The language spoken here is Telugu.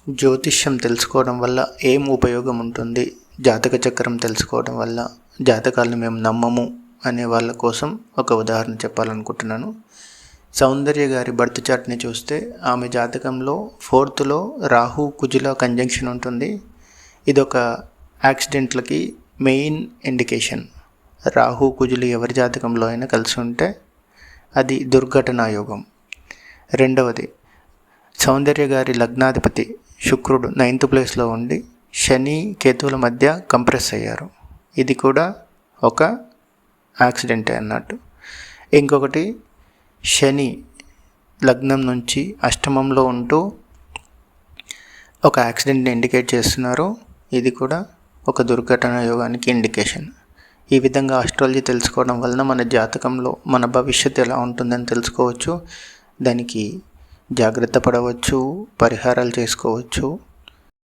జ్యోతిష్యం తెలుసుకోవడం వల్ల ఏం ఉపయోగం ఉంటుంది, జాతక చక్రం తెలుసుకోవడం వల్ల జాతకాలను మేము నమ్మము అనే వాళ్ళ కోసం ఒక ఉదాహరణ చెప్పాలనుకుంటున్నాను. సౌందర్య గారి బర్త్ చార్ట్ని చూస్తే ఆమె జాతకంలో 4th రాహు కుజుల కంజంక్షన్ ఉంటుంది. ఇదొక యాక్సిడెంట్లకి మెయిన్ ఇండికేషన్. రాహు కుజులు ఎవరి జాతకంలో అయినా కలిసి ఉంటే అది దుర్ఘటనా యోగం. రెండవది, సౌందర్య గారి లగ్నాధిపతి శుక్రుడు 9th ప్లేస్లో ఉండి శని కేతువుల మధ్య కంప్రెస్ అయ్యారు. ఇది కూడా ఒక యాక్సిడెంటే అన్నట్టు. ఇంకొకటి, శని లగ్నం నుంచి అష్టమంలో ఉంటూ ఒక యాక్సిడెంట్ని ఇండికేట్ చేస్తున్నారు. ఇది కూడా ఒక దుర్ఘటన యోగానికి ఇండికేషన్. ఈ విధంగా ఆస్ట్రాలజీ తెలుసుకోవడం వలన మన జాతకంలో మన భవిష్యత్తు ఎలా ఉంటుందని తెలుసుకోవచ్చు. దానికి జాగ్రత్త పడవచ్చు, పరిహారాలు చేసుకోవచ్చు.